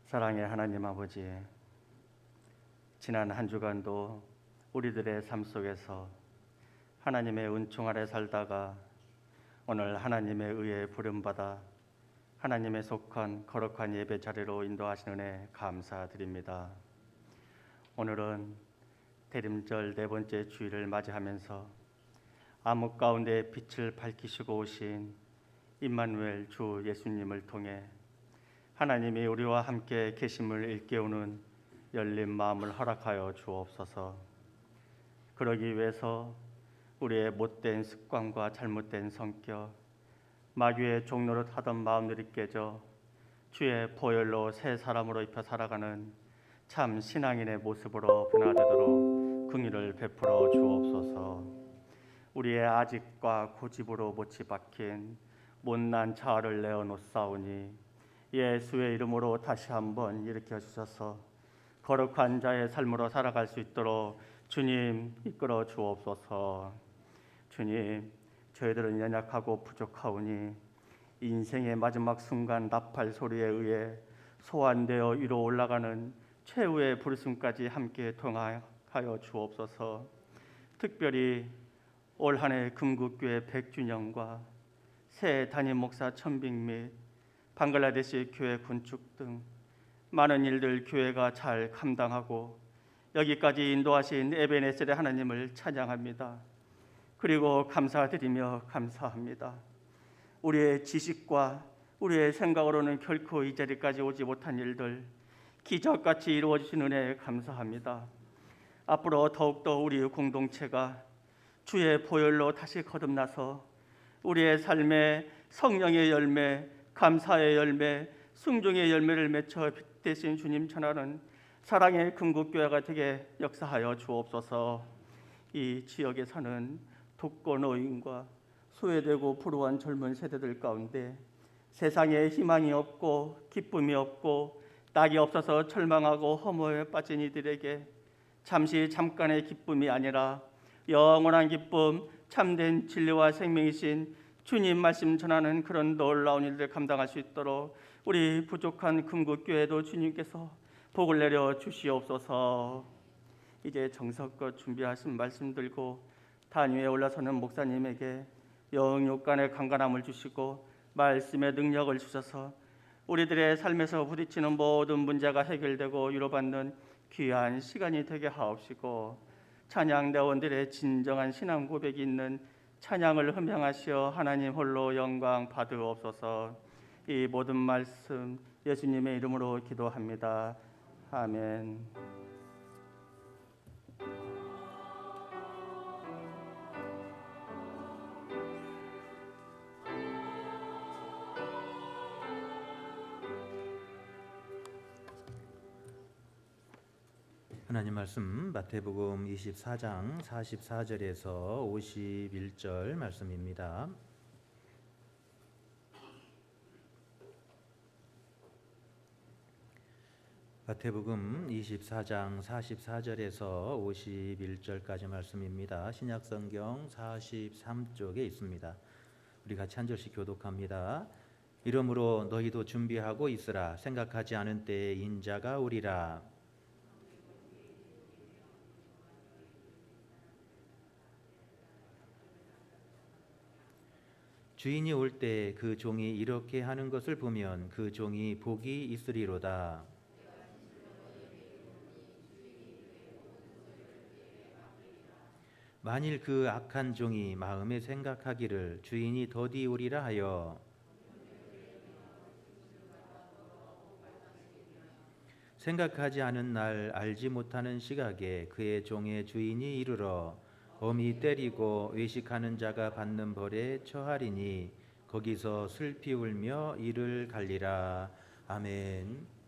사랑의 하나님 아버지, 지난 한 주간도 우리들의 삶 속에서 하나님의 은총 아래 살다가 오늘 하나님의 의에 부름받아 하나님의 속한 거룩한 예배 자리로 인도하시는 은혜 감사드립니다. 오늘은 대림절 네 번째 주일을 맞이하면서 암흑 가운데 빛을 밝히시고 오신 임마누엘 주 예수님을 통해 하나님이 우리와 함께 계심을 일깨우는 열린 마음을 허락하여 주옵소서. 그러기 위해서 우리의 못된 습관과 잘못된 성격, 마귀의 종노릇 하던 마음들이 깨져 주의 보혈로 새 사람으로 입혀 살아가는 참 신앙인의 모습으로 변화되도록 긍휼을 베풀어 주옵소서. 우리의 아집과 고집으로 못이 박힌 못난 자아를 내어놓사오니 예수의 이름으로 다시 한번 일으켜 주셔서 거룩한 자의 삶으로 살아갈 수 있도록 주님 이끌어 주옵소서. 주님, 저희들은 연약하고 부족하오니 인생의 마지막 순간 나팔 소리에 의해 소환되어 위로 올라가는 최후의 부르심까지 함께 통하여 주옵소서. 특별히 올 한 해 금국교회 100주년과 새 담임 목사 천빙 및 방글라데시 교회 군축 등 많은 일들 교회가 잘 감당하고 여기까지 인도하신 에베네셀의 하나님을 찬양합니다. 그리고 감사드리며 감사합니다. 우리의 지식과 우리의 생각으로는 결코 이 자리까지 오지 못한 일들 기적같이 이루어지신 은혜에 감사합니다. 앞으로 더욱더 우리 공동체가 주의 보혈로 다시 거듭나서 우리의 삶에 성령의 열매, 감사의 열매, 순종의 열매를 맺혀 빛되신 주님 전하는 사랑의 금국교회가 되게 역사하여 주옵소서. 이 지역에 사는 독거 노인과 소외되고 불우한 젊은 세대들 가운데 세상에 희망이 없고 기쁨이 없고 낙이 없어서 절망하고 허무에 빠진 이들에게 잠깐의 기쁨이 아니라 영원한 기쁨, 참된 진리와 생명이신 주님 말씀 전하는 그런 놀라운 일들 감당할 수 있도록 우리 부족한 금국교회도 주님께서 복을 내려 주시옵소서. 이제 정성껏 준비하신 말씀 들고 단 위에 올라서는 목사님에게 영육간의 강건함을 주시고 말씀의 능력을 주셔서 우리들의 삶에서 부딪히는 모든 문제가 해결되고 위로받는 귀한 시간이 되게 하옵시고 찬양대원들의 진정한 신앙 고백이 있는 찬양을 흠양하시어 하나님 홀로 영광 받으옵소서. 이 모든 말씀 예수님의 이름으로 기도합니다. 아멘. 하나님 말씀 마태복음 24장 44절에서 51절 말씀입니다. 마태복음 24장 44절에서 51절까지 말씀입니다. 신약성경 43쪽에 있습니다. 우리 같이 한 절씩 교독합니다. 이러므로 너희도 준비하고 있으라. 생각하지 않은 때에 인자가 오리라. 주인이 올 때 그 종이 이렇게 하는 것을 보면 그 종이 복이 있으리로다. 만일 그 악한 종이 마음에 생각하기를 주인이 더디 오리라 하여 생각하지 않은 날 알지 못하는 시각에 그의 종의 주인이 이르러 엄히 때리고 외식하는 자가 받는 벌에 처하리니 거기서 슬피 울며 이를 갈리라. 아멘.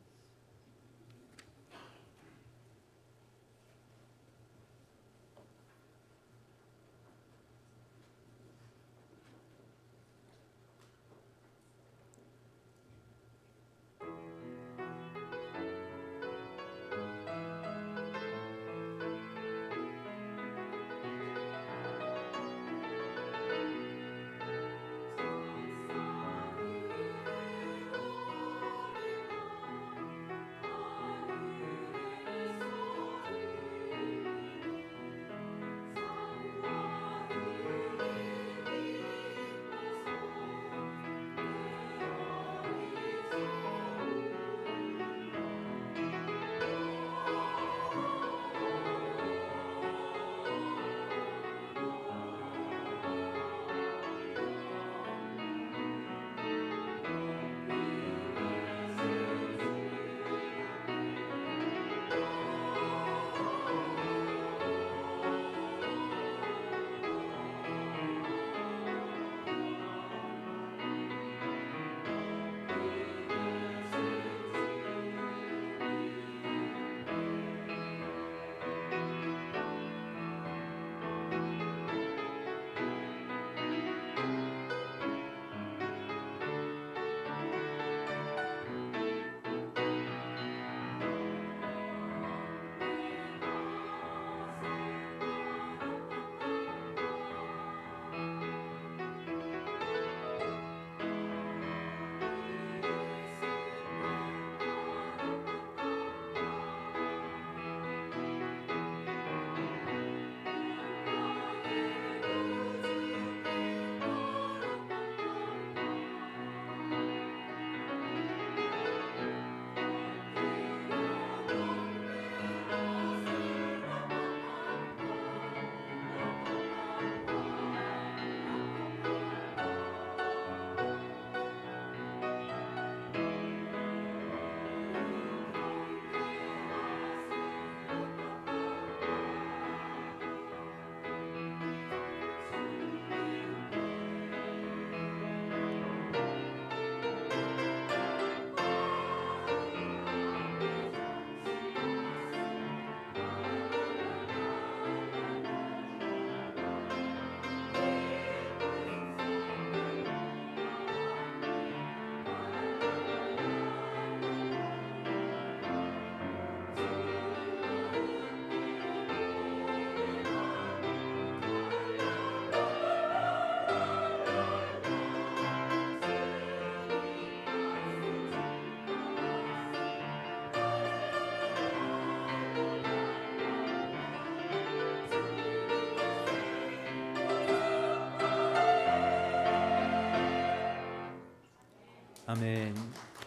아멘.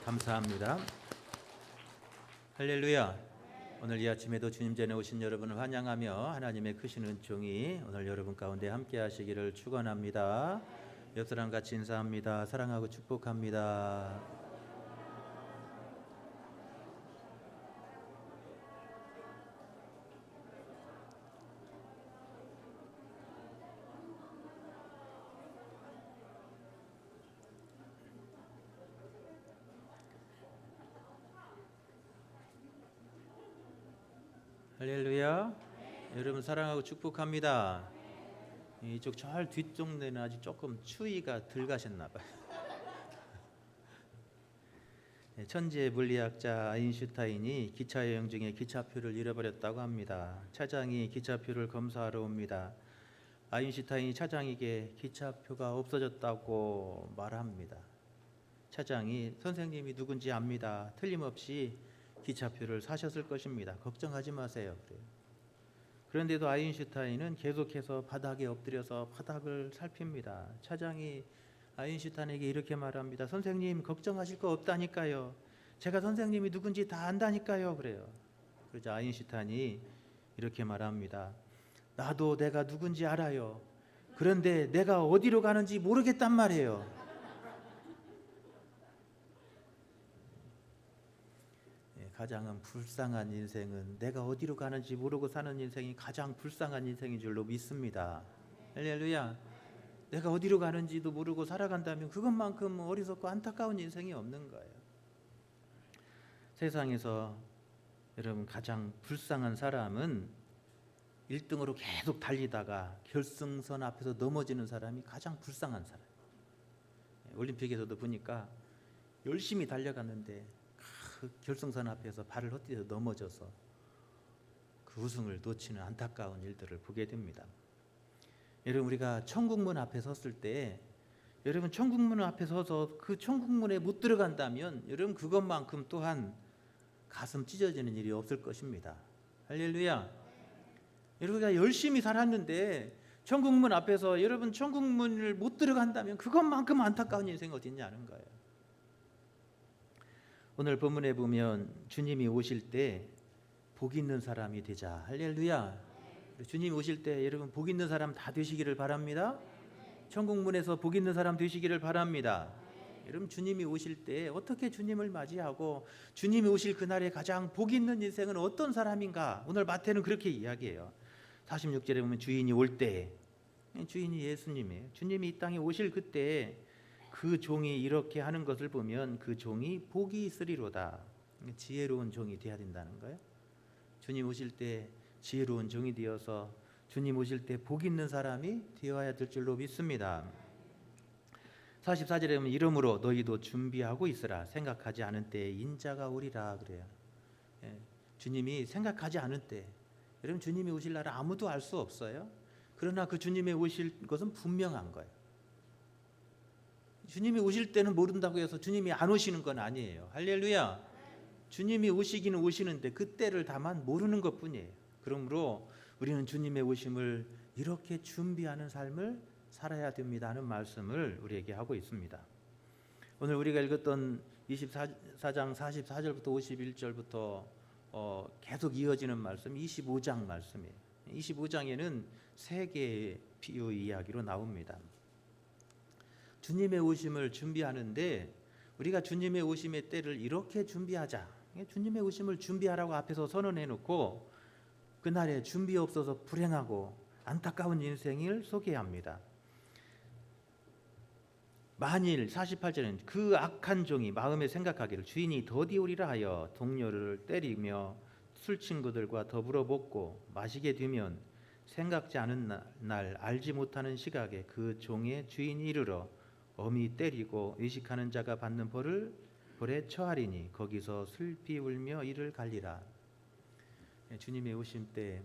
감사합니다. 할렐루야. 오늘 이 아침에도 주님 전에 오신 여러분을 환영하며 하나님의 크신 은총이 오늘 여러분 가운데 함께 하시기를 축원합니다. 옆 사람 같이 인사합니다. 사랑하고 축복합니다. 할렐루야. 여러분 사랑하고 축복합니다. 이쪽 절 뒷동네는 아직 조금 추위가 덜 가셨나 봐요. 천재 물리학자 아인슈타인이 기차 여행 중에 기차표를 잃어버렸다고 합니다. 차장이 기차표를 검사하러 옵니다. 아인슈타인이 차장에게 기차표가 없어졌다고 말합니다. 차장이 선생님이 누군지 압니다. 틀림없이 기차표를 사셨을 것입니다. 걱정하지 마세요. 그래요. 그런데도 아인슈타인은 계속해서 바닥에 엎드려서 바닥을 살핍니다. 차장이 아인슈타인에게 이렇게 말합니다. 선생님 걱정하실 거 없다니까요. 제가 선생님이 누군지 다 안다니까요. 그래요. 그러자 아인슈타인이 이렇게 말합니다. 나도 내가 누군지 알아요. 그런데 내가 어디로 가는지 모르겠단 말이에요. 가장 불쌍한 인생은 내가 어디로 가는지 모르고 사는 인생이 가장 불쌍한 인생인 줄로 믿습니다. 할렐루야. 내가 어디로 가는지도 모르고 살아간다면 그것만큼 어리석고 안타까운 인생이 없는 거예요. 세상에서 여러분 가장 불쌍한 사람은 1등으로 계속 달리다가 결승선 앞에서 넘어지는 사람이 가장 불쌍한 사람. 올림픽에서도 보니까 열심히 달려갔는데 그 결승선 앞에서 발을 헛디뎌 넘어져서 그 우승을 놓치는 안타까운 일들을 보게 됩니다. 여러분 우리가 천국문 앞에 섰을 때 여러분 천국문 앞에 서서 그 천국문에 못 들어간다면 여러분 그것만큼 또한 가슴 찢어지는 일이 없을 것입니다. 할렐루야. 여러분 우리가 열심히 살았는데 천국문 앞에서 여러분 천국문을 못 들어간다면 그것만큼 안타까운 인생이 어디 있냐는 거예요. 오늘 본문에 보면 주님이 오실 때 복 있는 사람이 되자. 할렐루야. 주님이 오실 때 여러분 복 있는 사람 다 되시기를 바랍니다. 천국문에서 복 있는 사람 되시기를 바랍니다. 여러분 주님이 오실 때 어떻게 주님을 맞이하고 주님이 오실 그날에 가장 복 있는 인생은 어떤 사람인가? 오늘 마태는 그렇게 이야기해요. 46절에 보면 주인이 올 때, 주인이 예수님이에요. 주님이 이 땅에 오실 그때 그 종이 이렇게 하는 것을 보면 그 종이 복이 있으리로다. 지혜로운 종이 되어야 된다는 거예요. 주님 오실 때 지혜로운 종이 되어서 주님 오실 때 복 있는 사람이 되어야 될 줄로 믿습니다. 44절에 보면 이러므로 너희도 준비하고 있으라. 생각하지 않은 때에 인자가 오리라 그래요. 주님이 생각하지 않은 때, 여러분 주님이 오실 날은 아무도 알 수 없어요. 그러나 그 주님이 오실 것은 분명한 거예요. 주님이 오실 때는 모른다고 해서 주님이 안 오시는 건 아니에요. 할렐루야. 주님이 오시기는 오시는데 그때를 다만 모르는 것뿐이에요. 그러므로 우리는 주님의 오심을 이렇게 준비하는 삶을 살아야 됩니다 하는 말씀을 우리에게 하고 있습니다. 오늘 우리가 읽었던 24장 44절부터 51절부터 계속 이어지는 말씀 25장 말씀이에요. 25장에는 세 개의 비유 이야기로 나옵니다. 주님의 오심을 준비하는데 우리가 주님의 오심의 때를 이렇게 준비하자. 주님의 오심을 준비하라고 앞에서 선언해 놓고 그날에 준비 없어서 불행하고 안타까운 인생을 소개합니다. 만일 48절은 그 악한 종이 마음에 생각하기를 주인이 더디 오리라 하여 동료를 때리며 술 친구들과 더불어 먹고 마시게 되면 생각지 않은 날 알지 못하는 시각에 그 종의 주인이 이르러 엄히 때리고 의식하는 자가 받는 벌에 처하리니 거기서 슬피 울며 이를 갈리라. 주님의 오심 때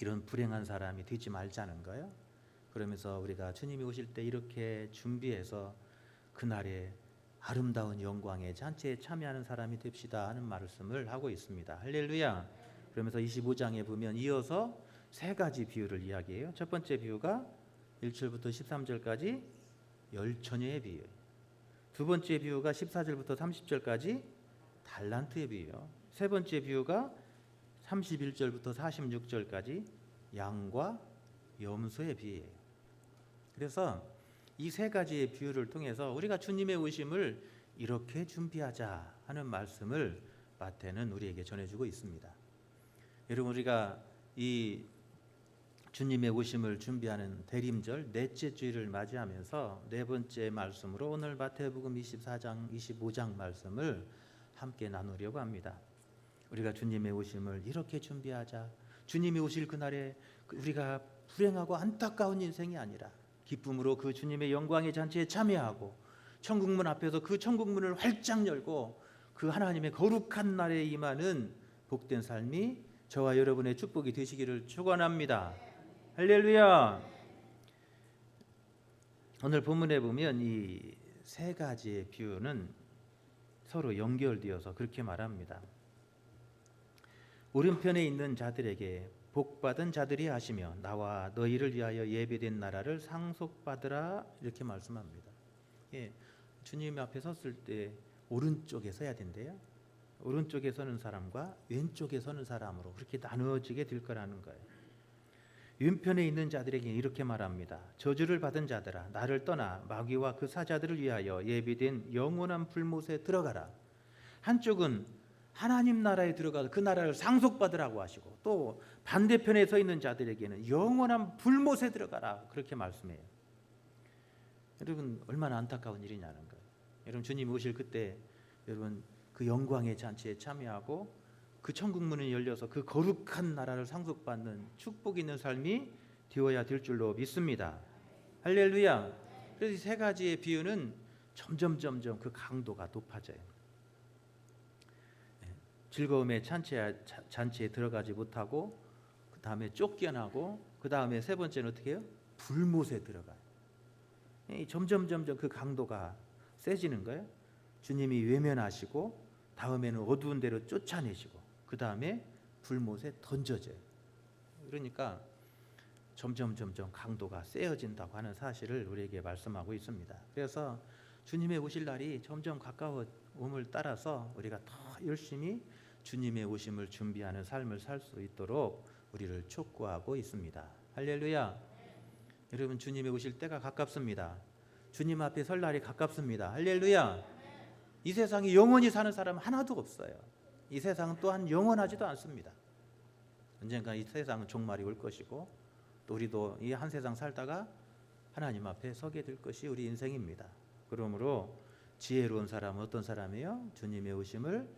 이런 불행한 사람이 되지 말자는 거예요. 그러면서 우리가 주님이 오실 때 이렇게 준비해서 그날에 아름다운 영광의 잔치에 참여하는 사람이 됩시다 하는 말씀을 하고 있습니다. 할렐루야. 그러면서 25장에 보면 이어서 세 가지 비유를 이야기해요. 첫 번째 비유가 1절부터 13절까지 열처녀의 비유. 두 번째 비유가 14절부터 30절까지 달란트의 비유요. 세 번째 비유가 31절부터 46절까지 양과 염소의 비유예요. 그래서 이 세 가지의 비유를 통해서 우리가 주님의 오심을 이렇게 준비하자 하는 말씀을 마태는 우리에게 전해주고 있습니다. 여러분, 우리가 이 주님의 오심을 준비하는 대림절 넷째 주일을 맞이하면서 네 번째 말씀으로 오늘 마태복음 24장 25장 말씀을 함께 나누려고 합니다. 우리가 주님의 오심을 이렇게 준비하자. 주님이 오실 그날에 우리가 불행하고 안타까운 인생이 아니라 기쁨으로 그 주님의 영광의 잔치에 참여하고 천국문 앞에서 그 천국문을 활짝 열고 그 하나님의 거룩한 날에 임하는 복된 삶이 저와 여러분의 축복이 되시기를 축원합니다. 할렐루야. 오늘 본문에 보면 이 세 가지의 비유는 서로 연결되어서 그렇게 말합니다. 오른편에 있는 자들에게 복받은 자들이 하시며 나와 너희를 위하여 예배된 나라를 상속받으라 이렇게 말씀합니다. 예, 주님 앞에 섰을 때 오른쪽에 서야 된대요. 오른쪽에 서는 사람과 왼쪽에 서는 사람으로 그렇게 나누어지게 될 거라는 거예요. 왼편에 있는 자들에게 이렇게 말합니다. 저주를 받은 자들아 나를 떠나 마귀와 그 사자들을 위하여 예비된 영원한 불못에 들어가라. 한쪽은 하나님 나라에 들어가서 그 나라를 상속받으라고 하시고 또 반대편에 서 있는 자들에게는 영원한 불못에 들어가라 그렇게 말씀해요. 여러분, 얼마나 안타까운 일이냐는 거예요. 여러분, 주님 오실 그때 여러분 그 영광의 잔치에 참여하고 그 천국문이 열려서 그 거룩한 나라를 상속받는 축복 있는 삶이 되어야 될 줄로 믿습니다. 할렐루야. 그래서 이 세 가지의 비유는 점점 그 강도가 높아져요. 즐거움의 잔치에 들어가지 못하고 그 다음에 쫓겨나고 그 다음에 세 번째는 어떻게 해요? 불못에 들어가요. 점점 그 강도가 세지는 거예요. 주님이 외면하시고 다음에는 어두운 데로 쫓아내시고 그 다음에 불못에 던져져요. 그러니까 점점 강도가 세어진다고 하는 사실을 우리에게 말씀하고 있습니다. 그래서 주님의 오실 날이 점점 가까움을 따라서 우리가 더 열심히 주님의 오심을 준비하는 삶을 살 수 있도록 우리를 촉구하고 있습니다. 할렐루야. 여러분, 주님의 오실 때가 가깝습니다. 주님 앞에 설 날이 가깝습니다. 할렐루야. 이 세상에 영원히 사는 사람은 하나도 없어요. 이 세상은 또한 영원하지도 않습니다. 언젠가 이 세상은 종말이 올 것이고 또 우리도 이 한 세상 살다가 하나님 앞에 서게 될 것이 우리 인생입니다. 그러므로 지혜로운 사람은 어떤 사람이에요? 주님의 오심을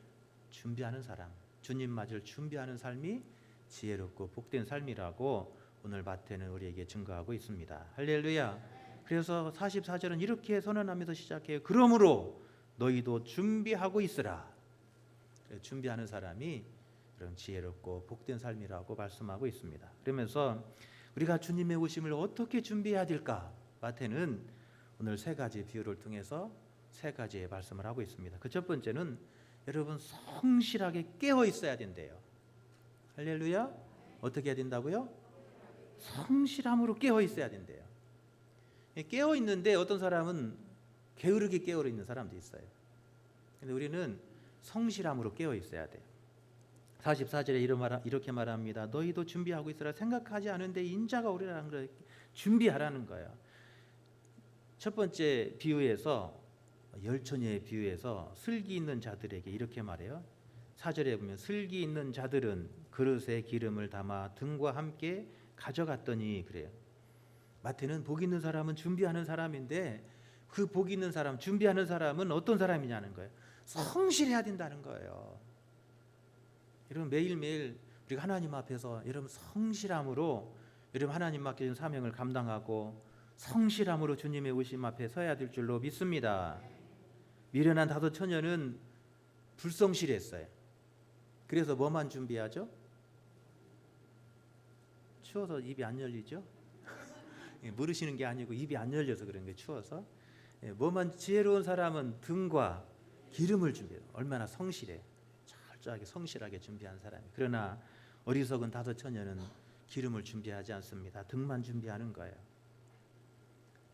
준비하는 사람, 주님 맞을 준비하는 삶이 지혜롭고 복된 삶이라고 오늘 마태는 우리에게 증거하고 있습니다. 할렐루야. 그래서 44절은 이렇게 선언하면서 시작해요. 그러므로 너희도 준비하고 있으라. 준비하는 사람이 그런 지혜롭고 복된 삶이라고 말씀하고 있습니다. 그러면서 우리가 주님의 오심을 어떻게 준비해야 될까? 마태는 오늘 세 가지 비유를 통해서 세 가지의 말씀을 하고 있습니다. 그 첫 번째는 여러분 성실하게 깨어 있어야 된대요. 할렐루야. 어떻게 해야 된다고요? 성실함으로 깨어 있어야 된대요. 깨어 있는데 어떤 사람은 게으르게 깨어 있는 사람도 있어요. 근데 우리는 성실함으로 깨어 있어야 돼요. 44절에 이렇게 말합니다. 너희도 준비하고 있으라. 생각하지 않은데 인자가 오리라는 걸 준비하라는 거예요. 첫 번째 비유에서 열처녀의 비유에서 슬기 있는 자들에게 이렇게 말해요. 4절에 보면 슬기 있는 자들은 그릇에 기름을 담아 등과 함께 가져갔더니 그래요. 마태는 복 있는 사람은 준비하는 사람인데 그 복 있는 사람, 준비하는 사람은 어떤 사람이냐는 거예요. 성실해야 된다는 거예요. 여러분, 매일매일 우리가 하나님 앞에서 여러분 성실함으로 여러분 하나님 맡겨진 사명을 감당하고 성실함으로 주님의 오심 앞에 서야 될 줄로 믿습니다. 미련한 다섯 처녀는 불성실했어요. 그래서 뭐만 준비하죠? 추워서 입이 안 열리죠? 물으시는 게 아니고 입이 안 열려서 그런 게 추워서. 뭐만 지혜로운 사람은 등과 기름을 준비해요. 얼마나 성실해. 철저하게 성실하게 준비한 사람이. 그러나 어리석은 다섯 처녀는 기름을 준비하지 않습니다. 등만 준비하는 거예요.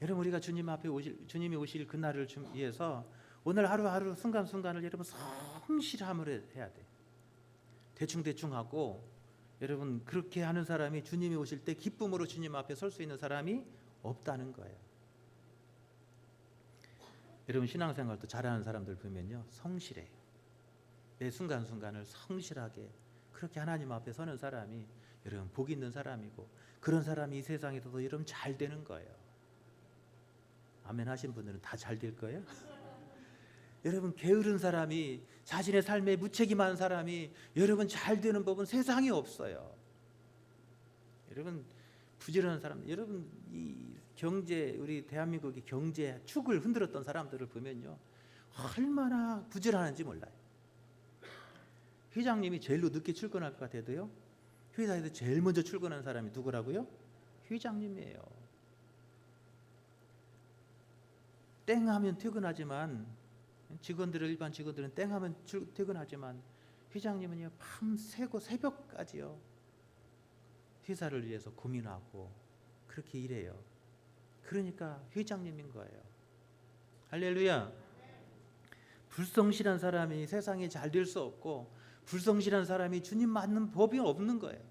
여러분 우리가 주님이 오실 그날을 위해서 오늘 하루하루 순간순간을 여러분 성실함으로 해야 돼. 대충 하고 여러분 그렇게 하는 사람이 주님이 오실 때 기쁨으로 주님 앞에 설 수 있는 사람이 없다는 거예요. 여러분 신앙생활도 잘하는 사람들 보면요 성실해요. 매 순간순간을 성실하게 그렇게 하나님 앞에 서는 사람이 여러분 복 있는 사람이고 그런 사람이 이 세상에서도 여러분 잘 되는 거예요. 아멘 하신 분들은 다 잘 될 거예요. 여러분 게으른 사람이 자신의 삶에 무책임한 사람이 여러분 잘 되는 법은 세상에 없어요. 여러분 부지런한 사람, 여러분 이 경제 우리 대한민국의 경제 축을 흔들었던 사람들을 보면요 얼마나 부지런한지 몰라요. 회장님이 제일로 늦게 출근할 것 같아도요 회사에서 제일 먼저 출근하는 사람이 누구라고요? 회장님이에요. 땡 하면 퇴근하지만 일반 직원들은 땡 하면 퇴근하지만 회장님은요 밤새고 새벽까지요 회사를 위해서 고민하고 그렇게 일해요. 그러니까 회장님인 거예요. 할렐루야. 불성실한 사람이 세상에 잘 될 수 없고 불성실한 사람이 주님 맞는 법이 없는 거예요.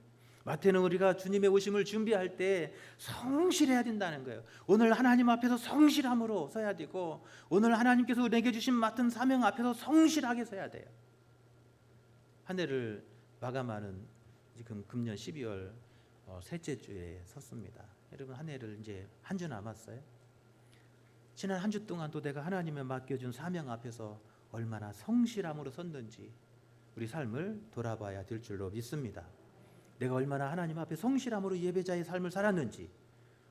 마태는 우리가 주님의 오심을 준비할 때 성실해야 된다는 거예요. 오늘 하나님 앞에서 성실함으로 서야 되고 오늘 하나님께서 내게 주신 맡은 사명 앞에서 성실하게 서야 돼요. 한 해를 마감하는 지금 금년 12월 셋째 주에 섰습니다. 여러분 한 해를 이제 한 주 남았어요. 지난 한 주 동안도 내가 하나님의 맡겨준 사명 앞에서 얼마나 성실함으로 섰는지 우리 삶을 돌아봐야 될 줄로 믿습니다. 내가 얼마나 하나님 앞에 성실함으로 예배자의 삶을 살았는지,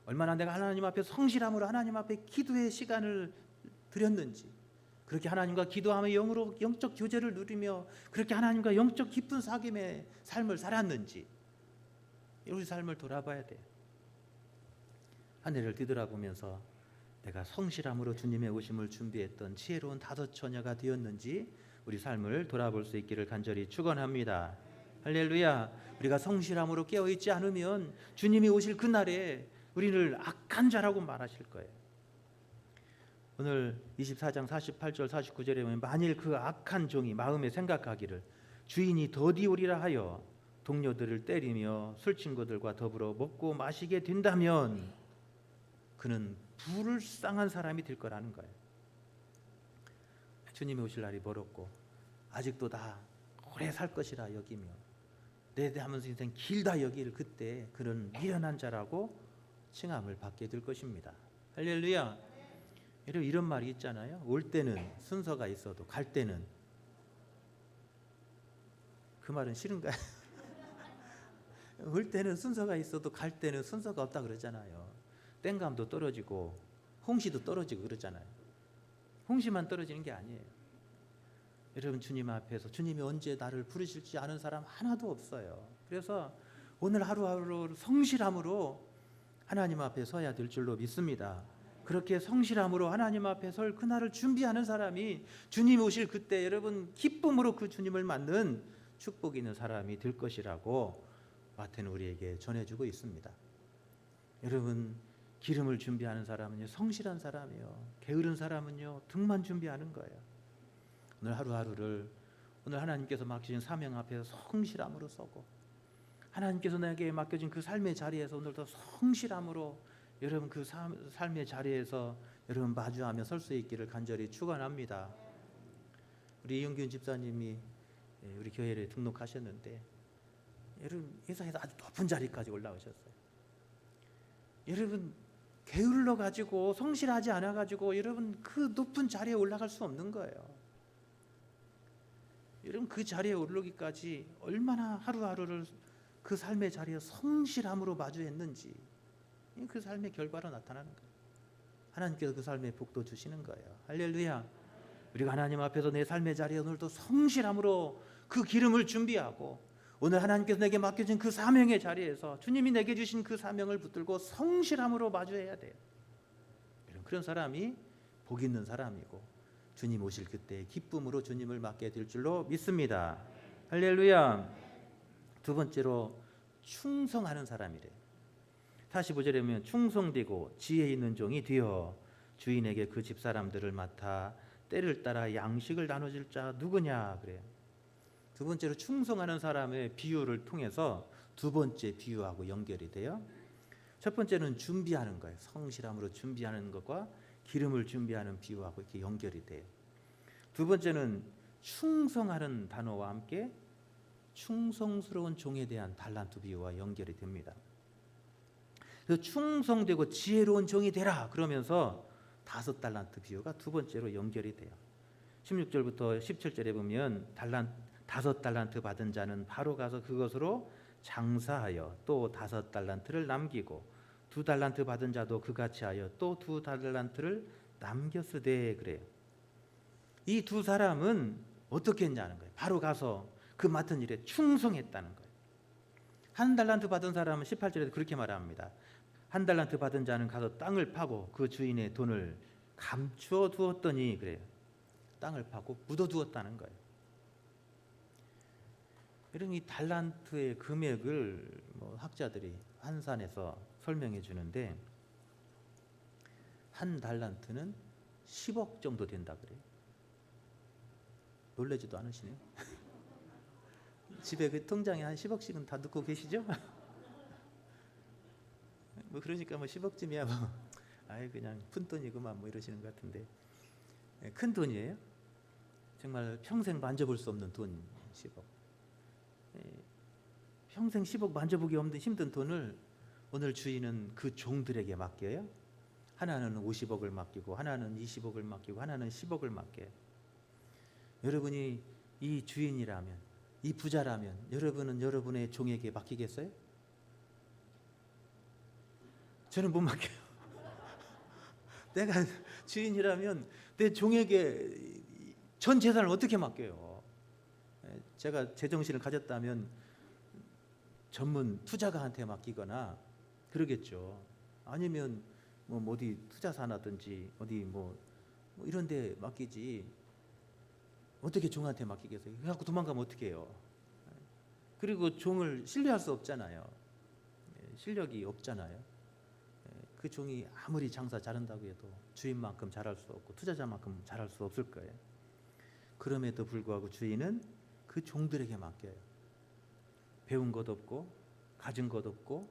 얼마나 내가 하나님 앞에 성실함으로 하나님 앞에 기도의 시간을 드렸는지, 그렇게 하나님과 기도하며 영으로 영적 교제를 누리며 그렇게 하나님과 영적 깊은 사귐의 삶을 살았는지 우리 삶을 돌아봐야 돼요. 한 해를 뒤돌아보면서 내가 성실함으로 주님의 오심을 준비했던 지혜로운 다섯 처녀가 되었는지 우리 삶을 돌아볼 수 있기를 간절히 축원합니다. 할렐루야. 우리가 성실함으로 깨어있지 않으면 주님이 오실 그날에 우리를 악한 자라고 말하실 거예요. 오늘 24장 48절 49절에 보면 만일 그 악한 종이 마음에 생각하기를 주인이 더디 오리라 하여 동료들을 때리며 술 친구들과 더불어 먹고 마시게 된다면 그는 불쌍한 사람이 될 거라는 거예요. 주님이 오실 날이 멀었고 아직도 다 오래 살 것이라 여기며 내 남은 인생 길다 여길 그때 그는 미련한 자라고 칭함을 받게 될 것입니다. 할렐루야. 여러분 이런 말이 있잖아요. 올 때는 순서가 있어도 갈 때는 그 말은 싫은가요? 올 때는 순서가 있어도 갈 때는 순서가 없다 그러잖아요. 땡감도 떨어지고 홍시도 떨어지고 그러잖아요. 홍시만 떨어지는 게 아니에요. 여러분 주님 앞에서 주님이 언제 나를 부르실지 아는 사람 하나도 없어요. 그래서 오늘 하루하루 성실함으로 하나님 앞에 서야 될 줄로 믿습니다. 그렇게 성실함으로 하나님 앞에 설 그날을 준비하는 사람이 주님 오실 그때 여러분 기쁨으로 그 주님을 맞는 축복 있는 사람이 될 것이라고 마태는 우리에게 전해주고 있습니다. 여러분 기름을 준비하는 사람은요 성실한 사람이요 게으른 사람은요 등만 준비하는 거예요. 오늘 하루하루를 오늘 하나님께서 맡기신 사명 앞에서 성실함으로 서고 하나님께서 내게 맡겨진 그 삶의 자리에서 오늘도 성실함으로 여러분 그 삶의 자리에서 여러분 마주하며 설 수 있기를 간절히 축원합니다. 우리 이영균 집사님이 우리 교회에 등록하셨는데 여러분 회사에서 아주 높은 자리까지 올라오셨어요. 여러분 게을러 가지고 성실하지 않아 가지고 여러분 그 높은 자리에 올라갈 수 없는 거예요. 여러분 그 자리에 오르기까지 얼마나 하루하루를 그 삶의 자리에 성실함으로 마주했는지 그 삶의 결과로 나타나는 거예요. 하나님께서 그 삶의 복도 주시는 거예요. 할렐루야. 우리가 하나님 앞에서 내 삶의 자리에 오늘도 성실함으로 그 기름을 준비하고 오늘 하나님께서 내게 맡겨진 그 사명의 자리에서 주님이 내게 주신 그 사명을 붙들고 성실함으로 마주해야 돼요. 그런 사람이 복 있는 사람이고 주님 오실 그때 기쁨으로 주님을 맞게 될 줄로 믿습니다. 할렐루야. 두 번째로 충성하는 사람이래요. 45절에 보면 충성되고 지혜 있는 종이 되어 주인에게 그 집사람들을 맡아 때를 따라 양식을 나눠줄 자 누구냐 그래요. 두 번째로 충성하는 사람의 비유를 통해서 두 번째 비유하고 연결이 돼요. 첫 번째는 준비하는 거예요. 성실함으로 준비하는 것과 기름을 준비하는 비유하고 이렇게 연결이 돼요. 두 번째는 충성하는 단어와 함께 충성스러운 종에 대한 달란트 비유와 연결이 됩니다. 그래서 충성되고 지혜로운 종이 되라 그러면서 5달란트 비유가 두 번째로 연결이 돼요. 16절부터 17절에 보면 5달란트 받은 자는 바로 가서 그것으로 장사하여 또 5달란트를 남기고 2달란트 받은 자도 그같이 하여 또 2달란트를 남겼으되 그래요. 이 두 사람은 어떻게 했냐는 거예요. 바로 가서 그 맡은 일에 충성했다는 거예요. 1달란트 받은 사람은 18절에도 그렇게 말합니다. 1달란트 받은 자는 가서 땅을 파고 그 주인의 돈을 감추어 두었더니 그래요. 땅을 파고 묻어 두었다는 거예요. 이런 이 달란트의 금액을 학자들이 환산해서 설명해 주는데 1달란트는 10억 정도 된다 그래요. 놀라지도 않으시네요. 집에 그 통장에 한 10억씩은 다 넣고 계시죠? 그러니까 10억쯤이야 아이 그냥 푼돈이구만 이러시는 것 같은데 큰 돈이에요. 정말 평생 만져볼 수 없는 돈 10억. 평생 10억 만져보기 힘든 돈을 오늘 주인은 그 종들에게 맡겨요. 하나는 50억을 맡기고 하나는 20억을 맡기고 하나는 10억을 맡겨요. 여러분이 이 주인이라면 이 부자라면 여러분은 여러분의 종에게 맡기겠어요? 저는 못 맡겨요. 내가 주인이라면 내 종에게 전 재산을 어떻게 맡겨요? 제가 제정신을 가졌다면 전문 투자가한테 맡기거나 그러겠죠. 아니면 어디 투자사나든지 어디 이런 데 맡기지 어떻게 종한테 맡기겠어요? 그래갖고 도망가면 어떻게 해요? 그리고 종을 신뢰할 수 없잖아요. 실력이 없잖아요. 그 종이 아무리 장사 잘한다고 해도 주인만큼 잘할 수 없고 투자자만큼 잘할 수 없을 거예요. 그럼에도 불구하고 주인은 그 종들에게 맡겨요. 배운 것 없고 가진 것 없고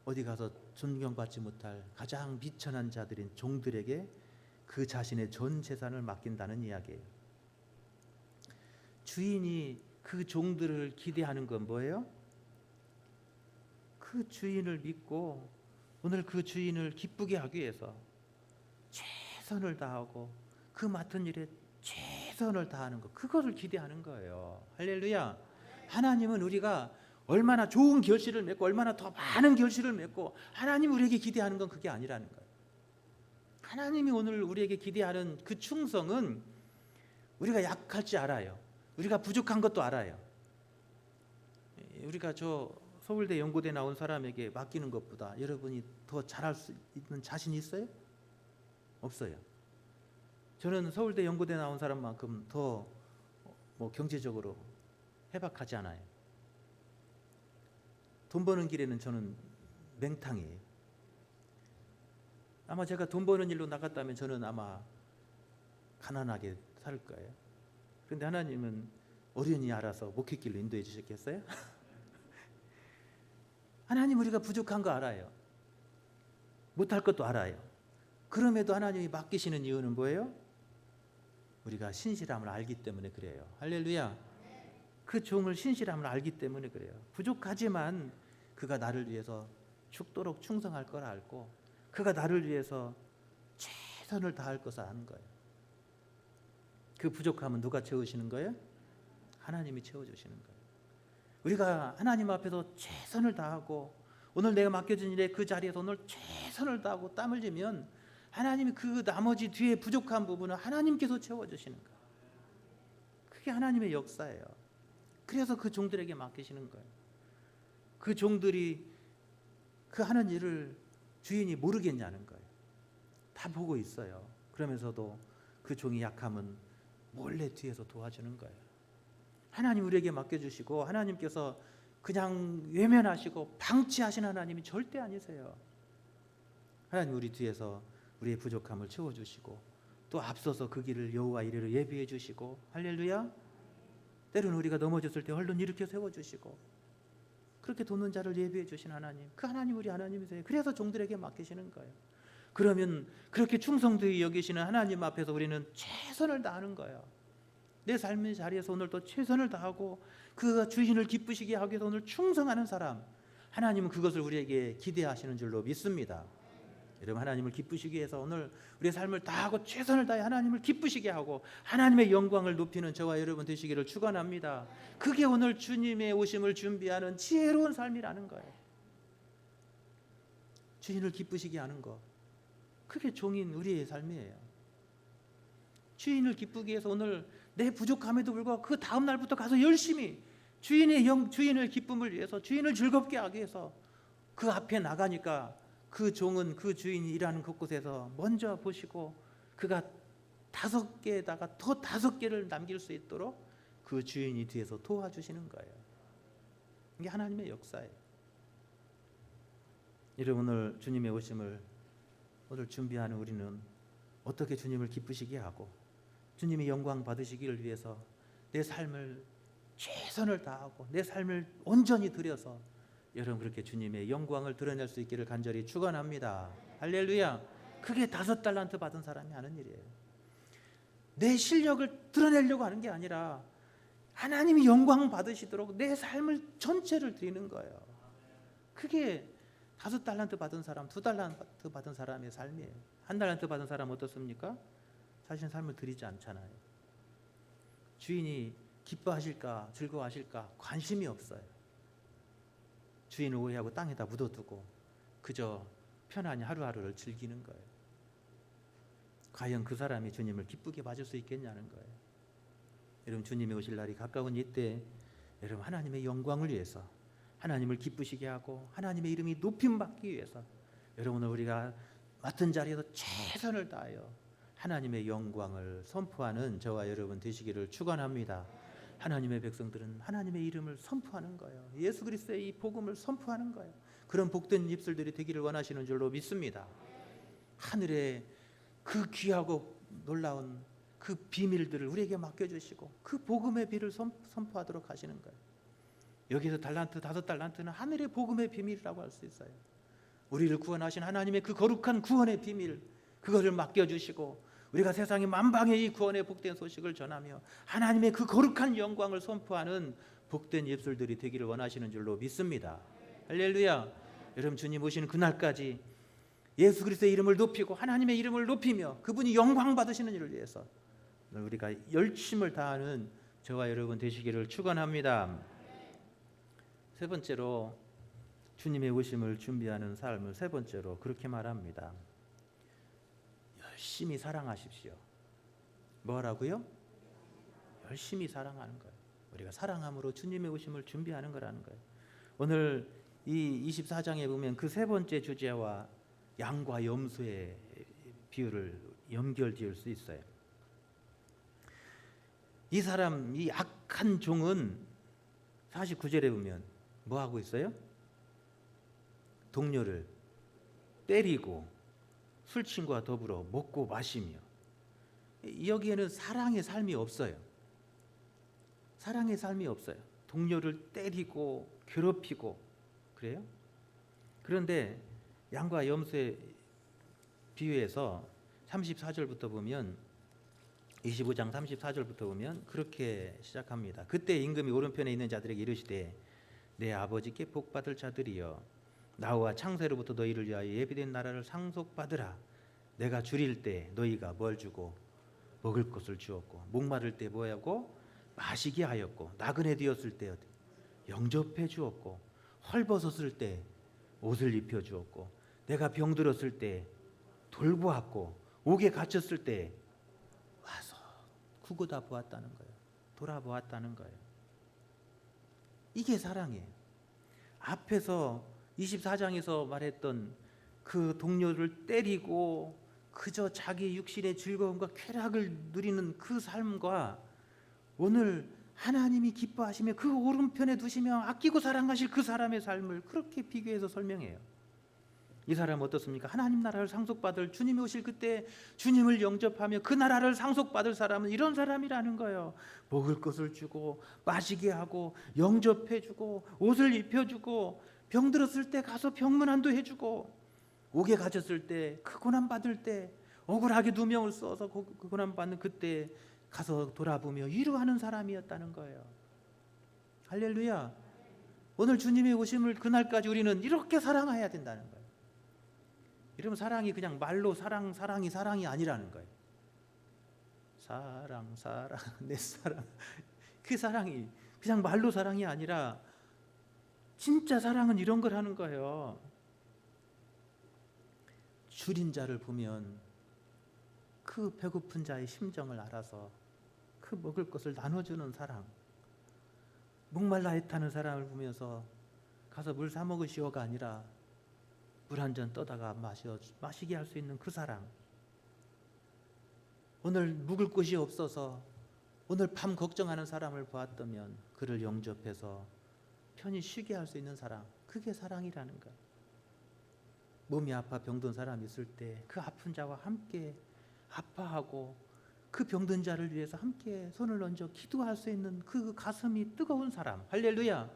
어디 가서 존경받지 못할 가장 비천한 자들인 종들에게 그 자신의 전 재산을 맡긴다는 이야기예요. 주인이 그 종들을 기대하는 건 뭐예요? 그 주인을 믿고 오늘 그 주인을 기쁘게 하기 위해서 최선을 다하고 그 맡은 일에 최선을 다하는 것, 그거를 기대하는 거예요. 할렐루야. 하나님은 우리가 얼마나 좋은 결실을 맺고 얼마나 더 많은 결실을 맺고 하나님 우리에게 기대하는 건 그게 아니라는 거예요. 하나님이 오늘 우리에게 기대하는 그 충성은 우리가 약할 줄 알아요. 우리가 부족한 것도 알아요. 우리가 저 서울대 연고대 나온 사람에게 맡기는 것보다 여러분이 더 잘할 수 있는 자신이 있어요? 없어요. 저는 서울대 연고대 나온 사람만큼 더 경제적으로 해박하지 않아요. 돈 버는 길에는 저는 맹탕이에요. 아마 제가 돈 버는 일로 나갔다면 저는 아마 가난하게 살 거예요. 그런데 하나님은 어련히 알아서 목회길로 인도해 주셨겠어요? 하나님 우리가 부족한 거 알아요. 못할 것도 알아요. 그럼에도 하나님이 맡기시는 이유는 뭐예요? 우리가 신실함을 알기 때문에 그래요. 할렐루야. 그 종을 신실함을 알기 때문에 그래요. 부족하지만 그가 나를 위해서 죽도록 충성할 걸 알고 그가 나를 위해서 최선을 다할 것을 아는 거예요. 그 부족함은 누가 채우시는 거예요? 하나님이 채워주시는 거예요. 우리가 하나님 앞에서 최선을 다하고 오늘 내가 맡겨진 일에 그 자리에서 오늘 최선을 다하고 땀을 흘리면 하나님이 그 나머지 뒤에 부족한 부분은 하나님께서 채워주시는 거예요. 그게 하나님의 역사예요. 그래서 그 종들에게 맡기시는 거예요. 그 종들이 그 하는 일을 주인이 모르겠냐는 거예요. 다 보고 있어요. 그러면서도 그 종이 약하면 몰래 뒤에서 도와주는 거예요. 하나님 우리에게 맡겨주시고 하나님께서 그냥 외면하시고 방치하신 하나님이 절대 아니세요. 하나님 우리 뒤에서 우리의 부족함을 채워주시고 또 앞서서 그 길을 여호와 이레로 예비해 주시고 할렐루야. 때로는 우리가 넘어졌을 때 얼른 일으켜 세워주시고 그렇게 돕는 자를 예비해 주신 하나님, 그 하나님 우리 하나님이세요. 그래서 종들에게 맡기시는 거예요. 그러면 그렇게 충성되게 여기시는 하나님 앞에서 우리는 최선을 다하는 거예요. 내 삶의 자리에서 오늘 또 최선을 다하고 그 주인을 기쁘시게 하기 위해서 오늘 충성하는 사람, 하나님은 그것을 우리에게 기대하시는 줄로 믿습니다. 여러분, 하나님을 기쁘시게 해서 오늘 우리의 삶을 다하고 최선을 다해 하나님을 기쁘시게 하고 하나님의 영광을 높이는 저와 여러분 되시기를 축원합니다. 그게 오늘 주님의 오심을 준비하는 지혜로운 삶이라는 거예요. 주인을 기쁘시게 하는 것, 그게 종인 우리의 삶이에요. 주인을 기쁘게 해서 오늘 내 부족함에도 불구하고 그 다음 날부터 가서 열심히 주인의 기쁨을 위해서, 주인을 즐겁게 하기 위해서 그 앞에 나가니까 그 종은 그 주인이 일하는 그곳에서 먼저 보시고 그가 5개에다가 더 5개를 남길 수 있도록 그 주인이 뒤에서 도와주시는 거예요. 이게 하나님의 역사예요. 여러분, 오늘 주님의 오심을 오늘 준비하는 우리는 어떻게 주님을 기쁘시게 하고 주님의 영광 받으시기를 위해서 내 삶을 최선을 다하고 내 삶을 온전히 들여서 여러분 그렇게 주님의 영광을 드러낼 수 있기를 간절히 축원합니다. 할렐루야. 그게 5달란트 받은 사람이 하는 일이에요. 내 실력을 드러내려고 하는 게 아니라 하나님이 영광 받으시도록 내 삶을 전체를 드리는 거예요. 그게 5달란트 받은 사람, 2달란트 받은 사람의 삶이에요. 1달란트 받은 사람 어떻습니까? 자신의 삶을 드리지 않잖아요. 주인이 기뻐하실까 즐거워하실까 관심이 없어요. 주인을 오해하고 땅에다 묻어두고 그저 편안히 하루하루를 즐기는 거예요. 과연 그 사람이 주님을 기쁘게 맞을 수 있겠냐는 거예요. 여러분, 주님이 오실 날이 가까운 이때 여러분 하나님의 영광을 위해서 하나님을 기쁘시게 하고 하나님의 이름이 높임받기 위해서 여러분 우리가 맡은 자리에서 최선을 다하여 하나님의 영광을 선포하는 저와 여러분 되시기를 축원합니다. 하나님의 백성들은 하나님의 이름을 선포하는 거예요. 예수 그리스도의 이 복음을 선포하는 거예요. 그런 복된 입술들이 되기를 원하시는 줄로 믿습니다. 하늘에 그 귀하고 놀라운 그 비밀들을 우리에게 맡겨주시고 그 복음의 비를 선포하도록 하시는 거예요. 여기서 5달란트는 하늘의 복음의 비밀이라고 할 수 있어요. 우리를 구원하신 하나님의 그 거룩한 구원의 비밀, 그것을 맡겨주시고 우리가 세상의 만방에 이 구원의 복된 소식을 전하며 하나님의 그 거룩한 영광을 선포하는 복된 입술들이 되기를 원하시는 줄로 믿습니다. 할렐루야. 여러분, 주님 오시는 그날까지 예수 그리스도의 이름을 높이고 하나님의 이름을 높이며 그분이 영광 받으시는 일을 위해서 우리가 열심을 다하는 저와 여러분 되시기를 축원합니다. 세 번째로 주님의 오심을 준비하는 삶을 세 번째로 그렇게 말합니다. 열심히 사랑하십시오. 뭐라고요? 열심히 사랑하는 거예요. 우리가 사랑함으로 주님의 오심을 준비하는 거라는 거예요. 오늘 이 24장에 보면 그 세 번째 주제와 양과 염소의 비유를 연결지을 수 있어요. 이 사람, 이 악한 종은 49절에 보면 뭐 하고 있어요? 동료를 때리고 술친구와 더불어 먹고 마시며, 여기에는 사랑의 삶이 없어요. 사랑의 삶이 없어요. 동료를 때리고 괴롭히고 그래요. 그런데 양과 염소의 비유에서 34절부터 보면 25장 34절부터 보면 그렇게 시작합니다. 그때 임금이 오른편에 있는 자들에게 이르시되 내 아버지께 복받을 자들이여 나와 창세로부터 너희를 위하여 예비된 나라를 상속받으라. 내가 줄일 때 너희가 뭘 주고 먹을 것을 주었고 목마를 때 뭐하고 마시게 하였고 나그네 되었을 때 영접해 주었고 헐벗었을 때 옷을 입혀 주었고 내가 병들었을 때 돌보았고 옥에 갇혔을 때 와서 구고다 보았다는 거예요. 돌아보았다는 거예요. 이게 사랑이에요. 앞에서 24장에서 말했던 그 동료를 때리고 그저 자기 육신의 즐거움과 쾌락을 누리는 그 삶과 오늘 하나님이 기뻐하시며 그 오른편에 두시며 아끼고 사랑하실 그 사람의 삶을 그렇게 비교해서 설명해요. 이 사람 어떻습니까? 하나님 나라를 상속받을, 주님이 오실 그때 주님을 영접하며 그 나라를 상속받을 사람은 이런 사람이라는 거예요. 먹을 것을 주고 마시게 하고 영접해 주고 옷을 입혀 주고 병 들었을 때 가서 병문안도 해 주고 옥에 갇혔을 때 그 고난 받을 때 억울하게 누명을 써서 그 고난 받는 그때 가서 돌아보며 위로하는 사람이었다는 거예요. 할렐루야. 오늘 주님의 오심을 그날까지 우리는 이렇게 사랑해야 된다는 거예요. 이러면 사랑이 그냥 말로 사랑이 아니라는 거예요. 사랑 내 사랑. 그 사랑이 그냥 말로 사랑이 아니라 진짜 사랑은 이런 걸 하는 거예요. 줄인 자를 보면 그 배고픈 자의 심정을 알아서 그 먹을 것을 나눠주는 사랑. 목말라 애타는 사람을 보면서 가서 물 사 먹으시오가 아니라 물 한 잔 떠다가 마시게 할 수 있는 그 사랑. 오늘 묵을 곳이 없어서 오늘 밤 걱정하는 사람을 보았다면 그를 영접해서 편히 쉬게 할 수 있는 사랑. 그게 사랑이라는 거예요. 몸이 아파 병든 사람이 있을 때 그 아픈 자와 함께 아파하고 그 병든 자를 위해서 함께 손을 얹어 기도할 수 있는 그 가슴이 뜨거운 사람. 할렐루야.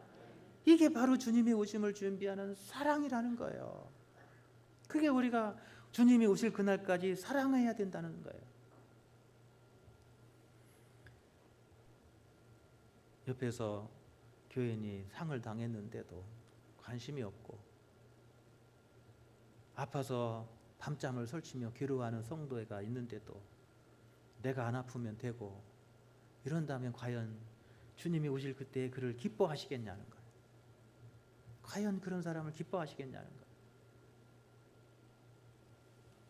이게 바로 주님의 오심을 준비하는 사랑이라는 거예요. 그게 우리가 주님이 오실 그날까지 사랑해야 된다는 거예요. 옆에서 교인이 상을 당했는데도 관심이 없고 아파서 밤잠을 설치며 괴로워하는 성도가 있는데도 내가 안 아프면 되고 이런다면 과연 주님이 오실 그때 그를 기뻐하시겠냐는 거예요. 과연 그런 사람을 기뻐하시겠냐는 거예요.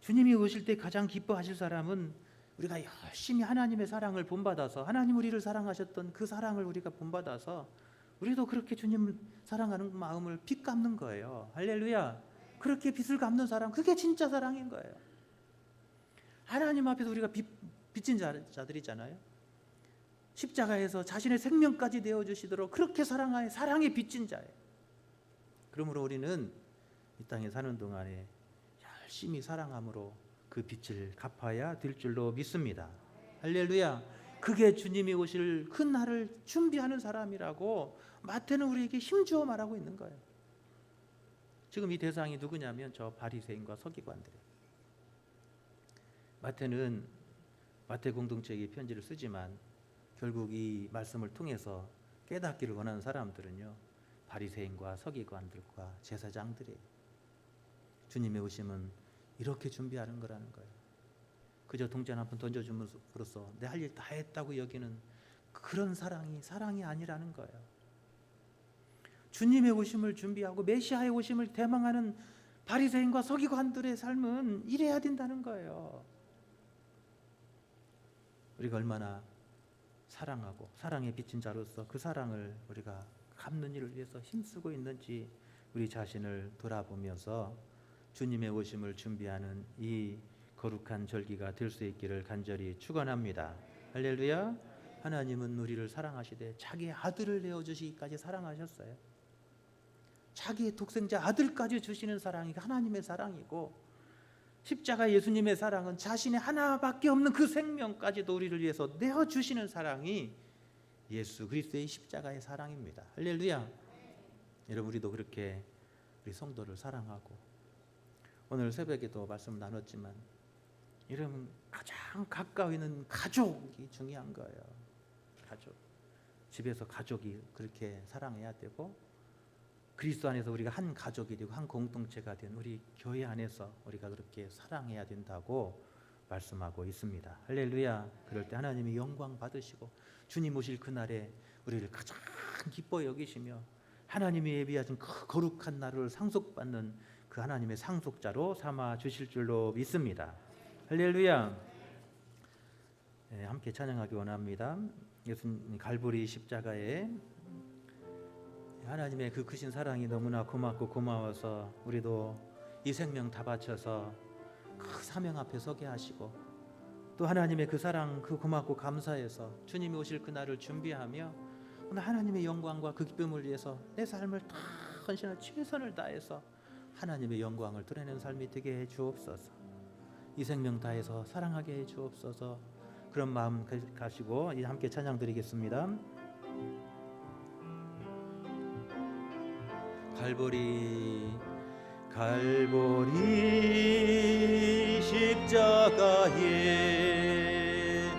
주님이 오실 때 가장 기뻐하실 사람은 우리가 열심히 하나님의 사랑을 본받아서 하나님 우리를 사랑하셨던 그 사랑을 우리가 본받아서 우리도 그렇게 주님을 사랑하는 마음을 빚 갚는 거예요. 할렐루야. 그렇게 빚을 갚는 사람, 그게 진짜 사랑인 거예요. 하나님 앞에서 우리가 빚진 자들이잖아요. 십자가에서 자신의 생명까지 내어주시도록 그렇게 사랑하여 사랑에 빚진 자예요. 그러므로 우리는 이 땅에 사는 동안에 열심히 사랑함으로 그 빚을 갚아야 될 줄로 믿습니다. 할렐루야. 그게 주님이 오실 그 날을 준비하는 사람이라고 마태는 우리에게 힘주어 말하고 있는 거예요. 지금 이 대상이 누구냐면 저 바리새인과 서기관들이에요. 마태는 마태 공동체에 편지를 쓰지만 결국 이 말씀을 통해서 깨닫기를 원하는 사람들은요, 바리새인과 서기관들과 제사장들이에요. 주님의 오심은 이렇게 준비하는 거라는 거예요. 그저 동전 한 푼 던져줌으로써 내 할 일 다 했다고 여기는 그런 사랑이 아니라는 거예요. 주님의 오심을 준비하고 메시아의 오심을 대망하는 바리새인과 서기관들의 삶은 이래야 된다는 거예요. 우리가 얼마나 사랑하고 사랑에 비친 자로서 그 사랑을 우리가 갚는 일을 위해서 힘쓰고 있는지 우리 자신을 돌아보면서 주님의 오심을 준비하는 이 거룩한 절기가 될 수 있기를 간절히 축원합니다. 할렐루야. 하나님은 우리를 사랑하시되 자기의 아들을 내어주시기까지 사랑하셨어요. 자기의 독생자 아들까지 주시는 사랑이 하나님의 사랑이고, 십자가 예수님의 사랑은 자신의 하나밖에 없는 그 생명까지도 우리를 위해서 내어주시는 사랑이 예수 그리스도의 십자가의 사랑입니다. 할렐루야. 여러분, 우리도 그렇게 우리 성도를 사랑하고, 오늘 새벽에도 말씀 나눴지만 여러분, 가장 가까이 있는 가족이 중요한 거예요. 가족. 집에서 가족이 그렇게 사랑해야 되고, 그리스도 안에서 우리가 한 가족이 되고 한 공동체가 된 우리 교회 안에서 우리가 그렇게 사랑해야 된다고 말씀하고 있습니다. 할렐루야. 그럴 때 하나님이 영광 받으시고 주님 오실 그날에 우리를 가장 기뻐 여기시며 하나님이 예비하신 그 거룩한 날을 상속받는 그 하나님의 상속자로 삼아 주실 줄로 믿습니다. 할렐루야. 네, 함께 찬양하기 원합니다. 예수님 갈보리 십자가에 하나님의 그 크신 사랑이 너무나 고맙고 고마워서 우리도 이 생명 다 바쳐서 그 사명 앞에 서게 하시고, 또 하나님의 그 사랑 그 고맙고 감사해서 주님이 오실 그날을 준비하며 오늘 하나님의 영광과 그 기쁨을 위해서 내 삶을 다 헌신한 최선을 다해서 하나님의 영광을 드러내는 삶이 되게 해 주옵소서. 이 생명 다해서 사랑하게 해 주옵소서. 그런 마음 가시고 이제 함께 찬양 드리겠습니다. 갈보리 십자가에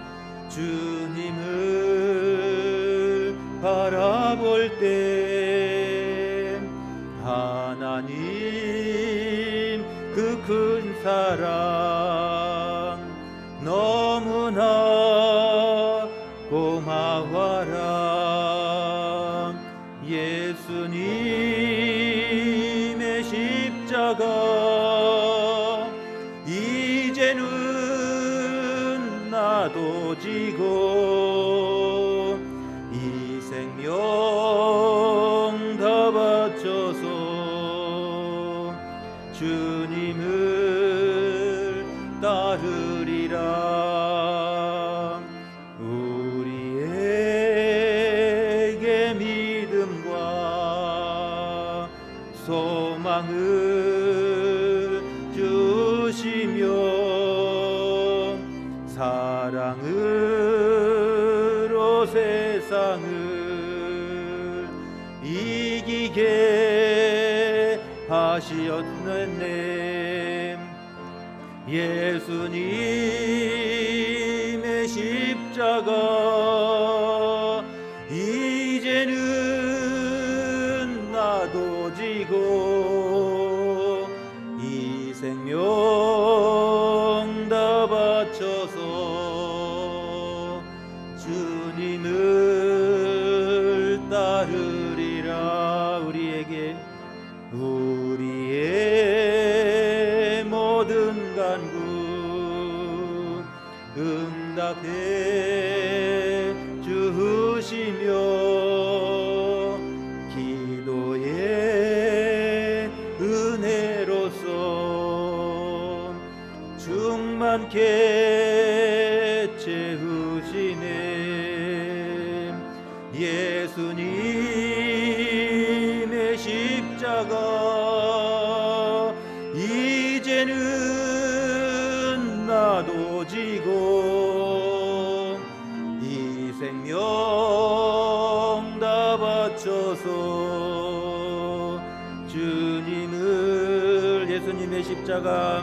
주님을 바라볼 때 하나님 그 큰 사랑 너무나 고마워라. 예수님의 십자가 이제는 나도 지고 이 생명 다 바쳐서 주님을 따르리라. 우리에게 믿음과 소망을 주시며 사랑으로 세상을 이기게 하시었네. 예수님의 십자가 이제는 나도 지고 이 생명 다 바쳐서 주님을 따르리라. 우리의 모든 간구 응답해 주시며 기도의 은혜로서 충만케 채우시네. 예수님의 십자가 이제는 나도 지고 이 생명 다 바쳐서 주님을 예수님의 십자가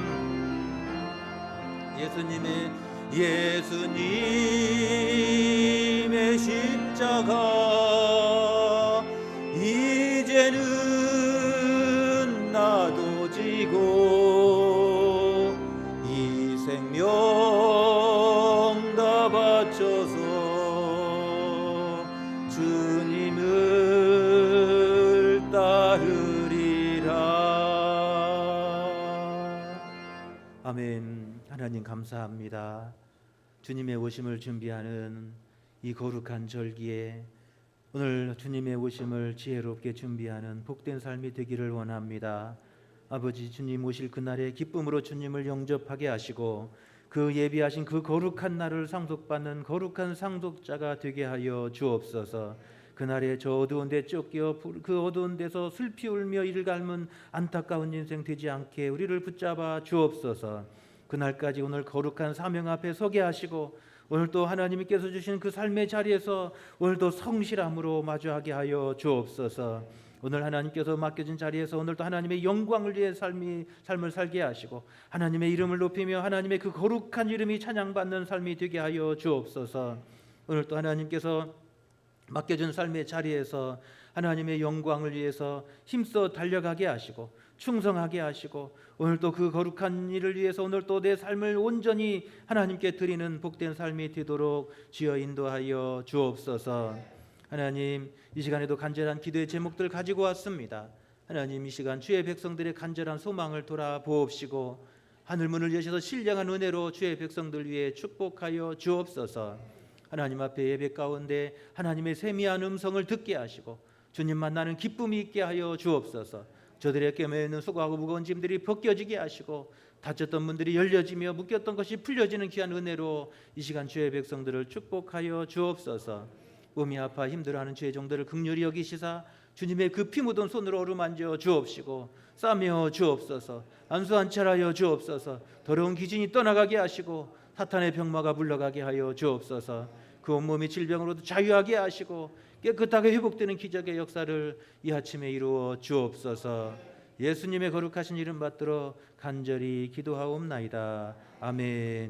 예수님의 십자가 이제는 나도 지고 이 생명 다 바쳐서 주님을 따르리라. 아멘. 하나님 감사합니다. 주님의 오심을 준비하는 이 거룩한 절기에 오늘 주님의 오심을 지혜롭게 준비하는 복된 삶이 되기를 원합니다. 아버지, 주님 오실 그날에 기쁨으로 주님을 영접하게 하시고 그 예비하신 그 거룩한 날을 상속받는 거룩한 상속자가 되게 하여 주옵소서. 그날에 저 어두운 데 쫓겨 그 어두운 데서 슬피 울며 이를 갈문 안타까운 인생 되지 않게 우리를 붙잡아 주옵소서. 그날까지 오늘 거룩한 사명 앞에 서게 하시고 오늘 또 하나님께서 주신 그 삶의 자리에서 오늘도 성실함으로 마주하게 하여 주옵소서. 오늘 하나님께서 맡겨진 자리에서 오늘도 하나님의 영광을 위해 삶을 살게 하시고 하나님의 이름을 높이며 하나님의 그 거룩한 이름이 찬양받는 삶이 되게 하여 주옵소서. 오늘 또 하나님께서 맡겨진 삶의 자리에서 하나님의 영광을 위해서 힘써 달려가게 하시고 충성하게 하시고 오늘 또 그 거룩한 일을 위해서 오늘 또 내 삶을 온전히 하나님께 드리는 복된 삶이 되도록 주여 인도하여 주옵소서. 하나님, 이 시간에도 간절한 기도의 제목들 가지고 왔습니다. 하나님, 이 시간 주의 백성들의 간절한 소망을 돌아보옵시고 하늘문을 여셔서 신령한 은혜로 주의 백성들 위해 축복하여 주옵소서. 하나님 앞에 예배 가운데 하나님의 세미한 음성을 듣게 하시고 주님 만나는 기쁨이 있게 하여 주옵소서. 저들의 꿰매 있는 수고하고 무거운 짐들이 벗겨지게 하시고 다쳤던 문들이 열려지며 묶였던 것이 풀려지는 귀한 은혜로 이 시간 주의 백성들을 축복하여 주옵소서. 몸이 아파 힘들어하는 주의 종들을 긍휼히 여기시사 주님의 그 피 묻은 손으로 어루만져 주옵시고 싸매어 주옵소서. 안수한 철하여 주옵소서. 더러운 기진이 떠나가게 하시고 사탄의 병마가 물러가게 하여 주옵소서. 그 온몸이 질병으로도 자유하게 하시고 깨끗하게 회복되는 기적의 역사를 이 아침에 이루어 주옵소서. 예수님의 거룩하신 이름 받들어 간절히 기도하옵나이다. 아멘.